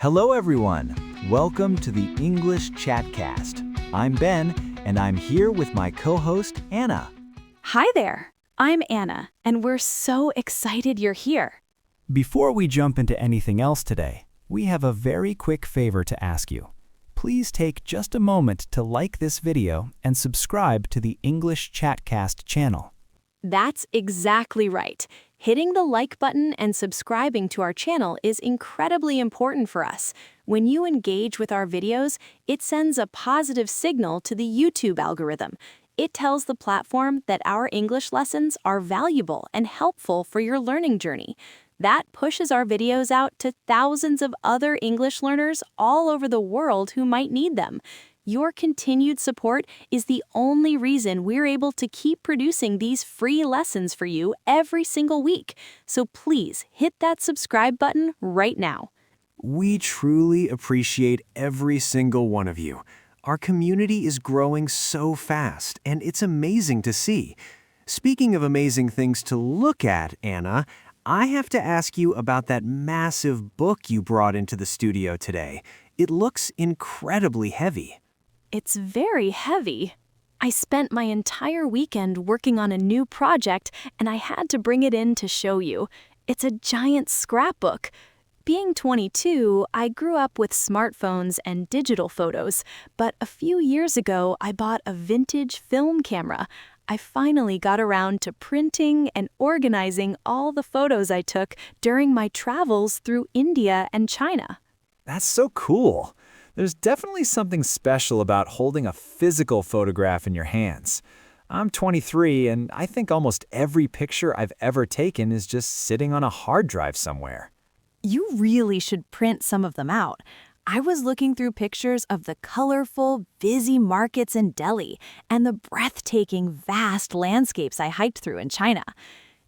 Hello everyone, welcome to the English Chatcast. I'm Ben, and I'm here with my co-host Anna. Hi there, I'm Anna, and we're so excited you're here. Before we jump into anything else today, we have a very quick favor to ask you. Please take just a moment to like this video and subscribe to the English Chatcast channel. That's exactly right. Hitting the like button and subscribing to our channel is incredibly important for us. When you engage with our videos, it sends a positive signal to the YouTube algorithm. It tells the platform that our English lessons are valuable and helpful for your learning journey. That pushes our videos out to thousands of other English learners all over the world who might need them. Your continued support is the only reason we're able to keep producing these free lessons for you every single week. So please hit that subscribe button right now. We truly appreciate every single one of you. Our community is growing so fast, and it's amazing to see. Speaking of amazing things to look at, Anna, I have to ask you about that massive book you brought into the studio today. It looks incredibly heavy. It's very heavy. I spent my entire weekend working on a new project, and I had to bring it in to show you. It's a giant scrapbook. Being 22, I grew up with smartphones and digital photos, but a few years ago, I bought a vintage film camera. I finally got around to printing and organizing all the photos I took during my travels through India and China. That's so cool. There's definitely something special about holding a physical photograph in your hands. I'm 23, and I think almost every picture I've ever taken is just sitting on a hard drive somewhere. You really should print some of them out. I was looking through pictures of the colorful, busy markets in Delhi and the breathtaking, vast landscapes I hiked through in China.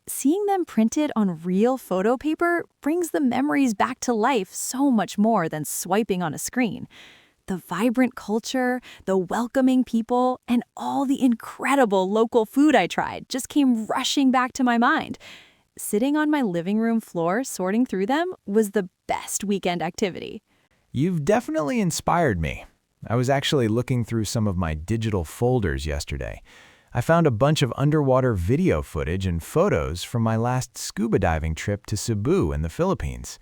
Seeing them printed on real photo paper brings the memories back to life so much more than swiping on a screen. The vibrant culture, the welcoming people, and all the incredible local food I tried just came rushing back to my mind. Sitting on my living room floor sorting through them was the best weekend activity. You've definitely inspired me. I was actually looking through some of my digital folders yesterday. I found a bunch of underwater video footage and photos from my last scuba diving trip to Cebu in the Philippines.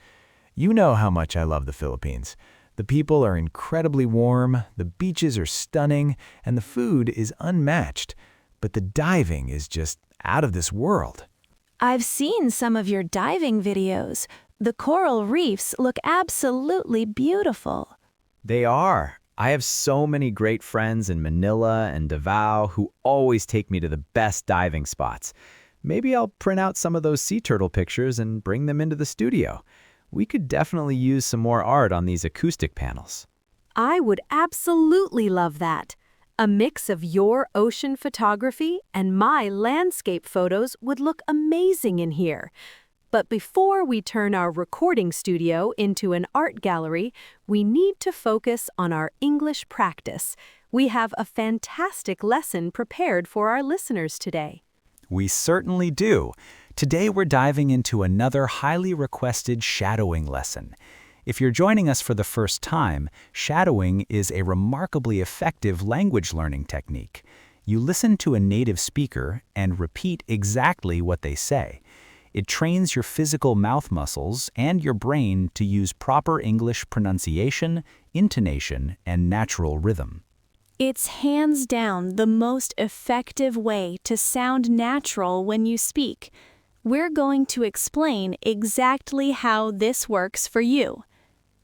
You know how much I love the Philippines. The people are incredibly warm, the beaches are stunning, and the food is unmatched. But the diving is just out of this world. I've seen some of your diving videos. The coral reefs look absolutely beautiful. They are. I have so many great friends in Manila and Davao who always take me to the best diving spots. Maybe I'll print out some of those sea turtle pictures and bring them into the studio. We could definitely use some more art on these acoustic panels. I would absolutely love that. A mix of your ocean photography and my landscape photos would look amazing in here. But before we turn our recording studio into an art gallery, we need to focus on our English practice. We have a fantastic lesson prepared for our listeners today. We certainly do. Today we're diving into another highly requested shadowing lesson. If you're joining us for the first time, shadowing is a remarkably effective language learning technique. You listen to a native speaker and repeat exactly what they say. It trains your physical mouth muscles and your brain to use proper English pronunciation, intonation, and natural rhythm. It's hands down the most effective way to sound natural when you speak. We're going to explain exactly how this works for you.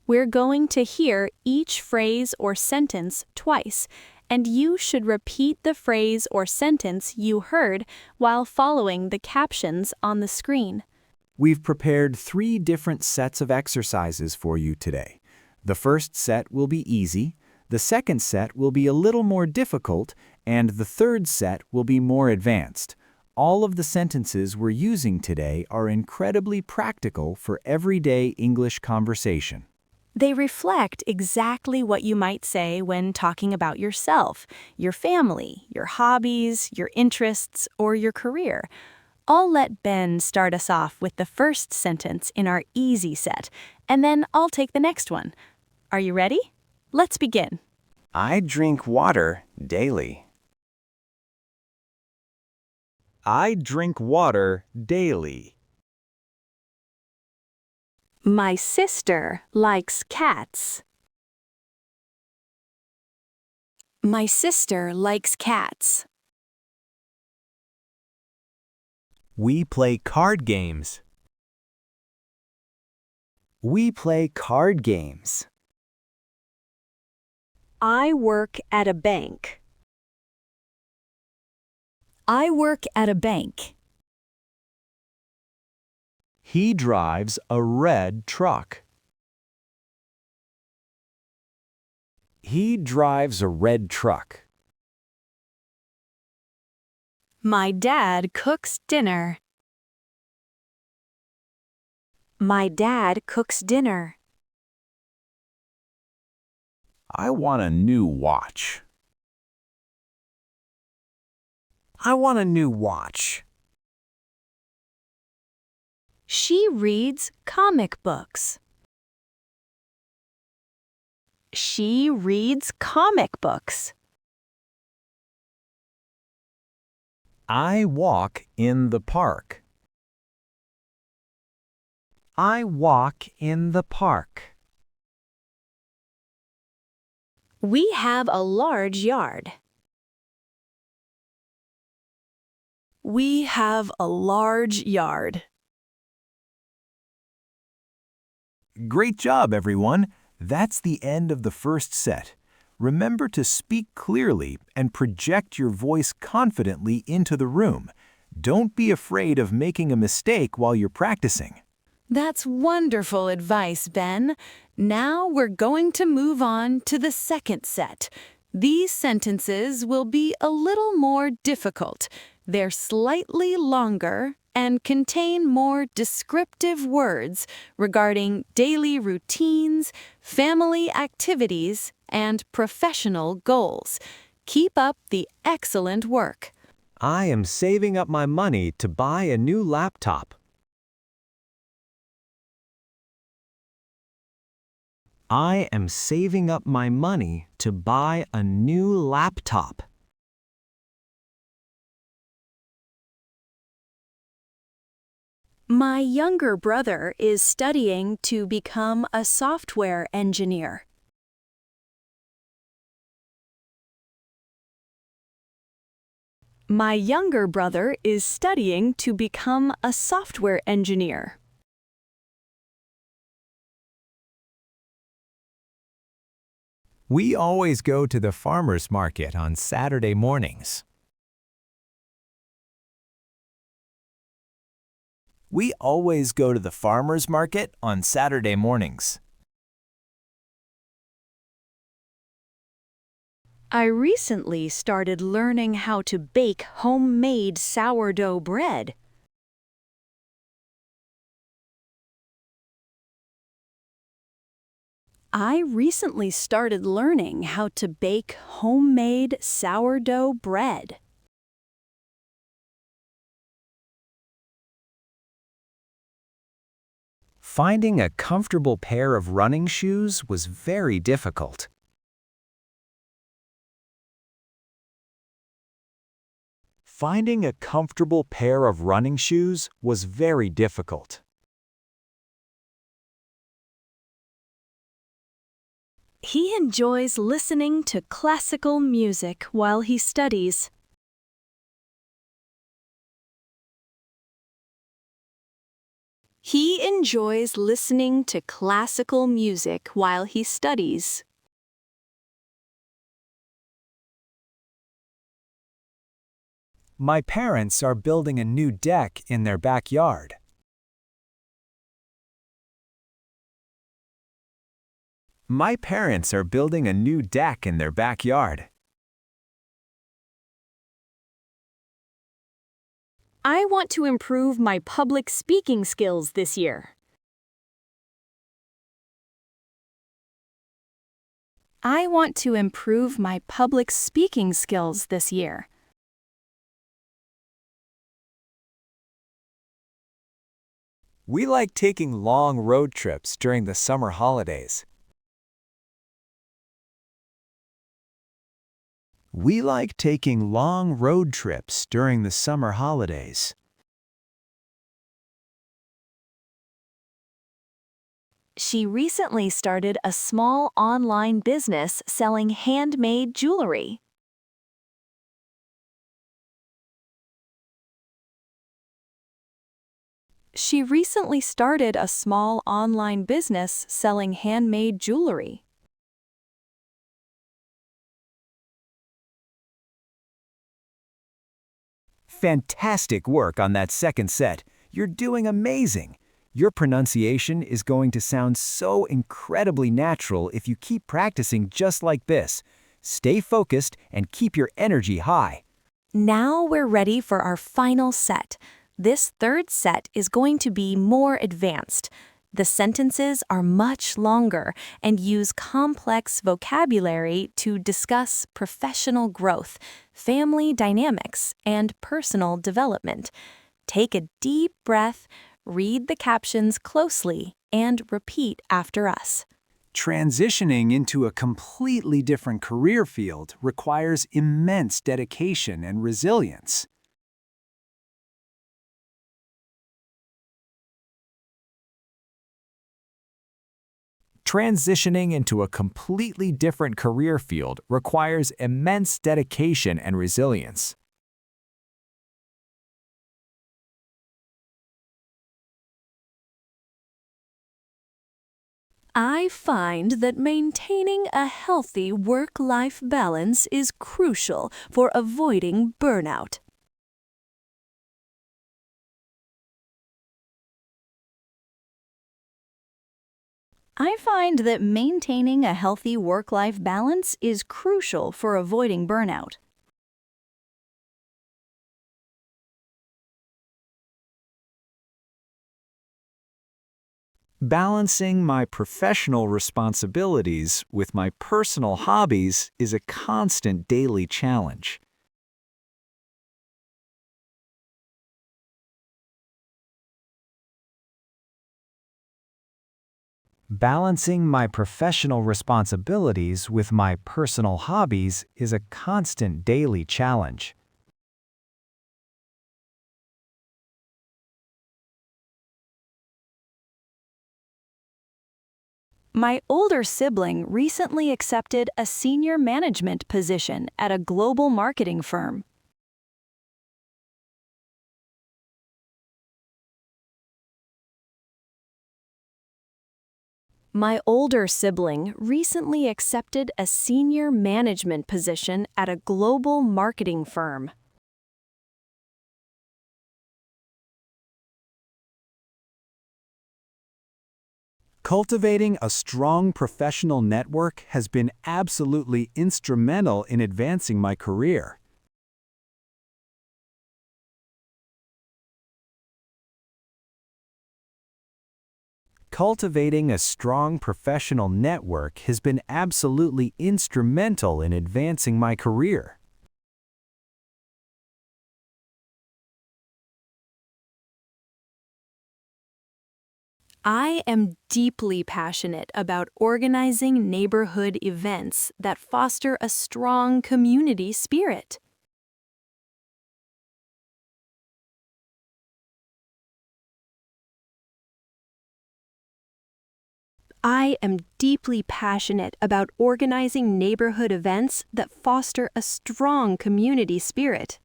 We're going to hear each phrase or sentence twice, and you should repeat the phrase or sentence you heard while following the captions on the screen. We've prepared 3 different sets of exercises for you today. The first set will be easy, the second set will be a little more difficult, and the third set will be more advanced. All of the sentences we're using today are incredibly practical for everyday English conversation. They reflect exactly what you might say when talking about yourself, your family, your hobbies, your interests, or your career. I'll let Ben start us off with the first sentence in our easy set, and then I'll take the next one. Are you ready? Let's begin. I drink water daily. I drink water daily. My sister likes cats. My sister likes cats. We play card games. We play card games. I work at a bank. I work at a bank. He drives a red truck. He drives a red truck. My dad cooks dinner. My dad cooks dinner. I want a new watch. I want a new watch. She reads comic books. She reads comic books. I walk in the park. I walk in the park. We have a large yard. We have a large yard. Great job, everyone! That's the end of the first set. Remember to speak clearly and project your voice confidently into the room. Don't be afraid of making a mistake while you're practicing. That's wonderful advice, Ben. Now we're going to move on to the second set. These sentences will be a little more difficult. They're slightly longer and contain more descriptive words regarding daily routines, family activities, and professional goals. Keep up the excellent work. I am saving up my money to buy a new laptop. I am saving up my money to buy a new laptop. My younger brother is studying to become a software engineer. My younger brother is studying to become a software engineer. We always go to the farmer's market on Saturday mornings. We always go to the farmer's market on Saturday mornings. I recently started learning how to bake homemade sourdough bread. I recently started learning how to bake homemade sourdough bread. Finding a comfortable pair of running shoes was very difficult. Finding a comfortable pair of running shoes was very difficult. He enjoys listening to classical music while he studies. He enjoys listening to classical music while he studies. My parents are building a new deck in their backyard. My parents are building a new deck in their backyard. I want to improve my public speaking skills this year. I want to improve my public speaking skills this year. We like taking long road trips during the summer holidays. We like taking long road trips during the summer holidays. She recently started a small online business selling handmade jewelry. She recently started a small online business selling handmade jewelry. Fantastic work on that second set. You're doing amazing. Your pronunciation is going to sound so incredibly natural if you keep practicing just like this. Stay focused and keep your energy high. Now we're ready for our final set. This third set is going to be more advanced. The sentences are much longer and use complex vocabulary to discuss professional growth, family dynamics, and personal development. Take a deep breath, read the captions closely, and repeat after us. Transitioning into a completely different career field requires immense dedication and resilience. Transitioning into a completely different career field requires immense dedication and resilience. I find that maintaining a healthy work-life balance is crucial for avoiding burnout. I find that maintaining a healthy work-life balance is crucial for avoiding burnout. Balancing my professional responsibilities with my personal hobbies is a constant daily challenge. Balancing my professional responsibilities with my personal hobbies is a constant daily challenge. My older sibling recently accepted a senior management position at a global marketing firm. My older sibling recently accepted a senior management position at a global marketing firm. Cultivating a strong professional network has been absolutely instrumental in advancing my career. Cultivating a strong professional network has been absolutely instrumental in advancing my career. I am deeply passionate about organizing neighborhood events that foster a strong community spirit. I am deeply passionate about organizing neighborhood events that foster a strong community spirit.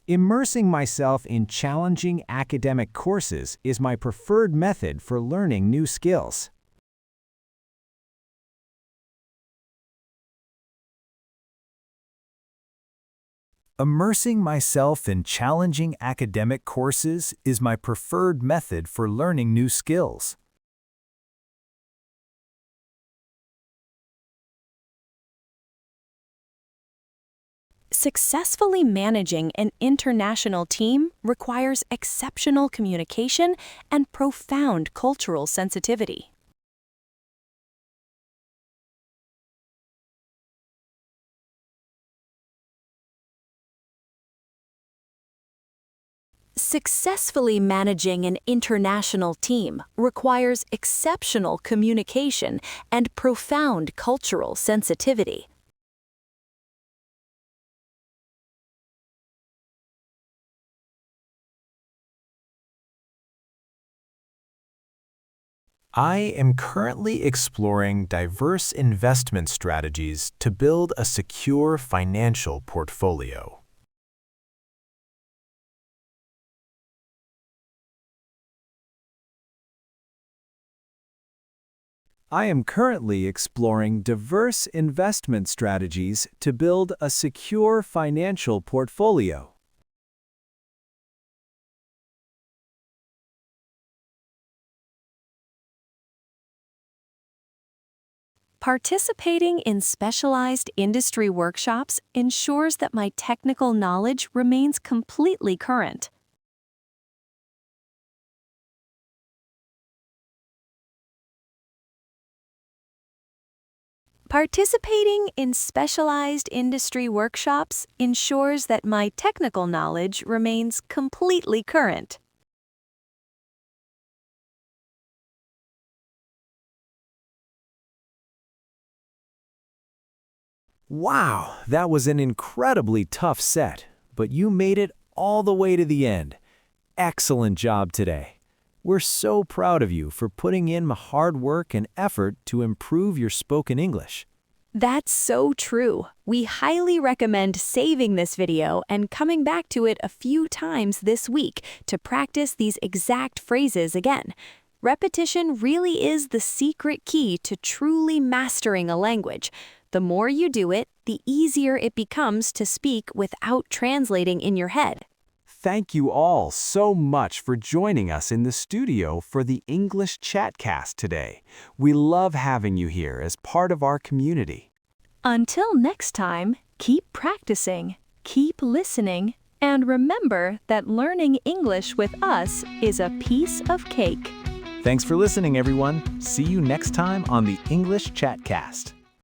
Immersing myself in challenging academic courses is my preferred method for learning new skills. Immersing myself in challenging academic courses is my preferred method for learning new skills. Successfully managing an international team requires exceptional communication and profound cultural sensitivity. Successfully managing an international team requires exceptional communication and profound cultural sensitivity. I am currently exploring diverse investment strategies to build a secure financial portfolio. I am currently exploring diverse investment strategies to build a secure financial portfolio. Participating in specialized industry workshops ensures that my technical knowledge remains completely current. Participating in specialized industry workshops ensures that my technical knowledge remains completely current. Wow, that was an incredibly tough set, but you made it all the way to the end. Excellent job today. We're so proud of you for putting in hard work and effort to improve your spoken English. That's so true. We highly recommend saving this video and coming back to it a few times this week to practice these exact phrases again. Repetition really is the secret key to truly mastering a language. The more you do it, the easier it becomes to speak without translating in your head. Thank you all so much for joining us in the studio for the English Chatcast today. We love having you here as part of our community. Until next time, keep practicing, keep listening, and remember that learning English with us is a piece of cake. Thanks for listening, everyone. See you next time on the English Chatcast.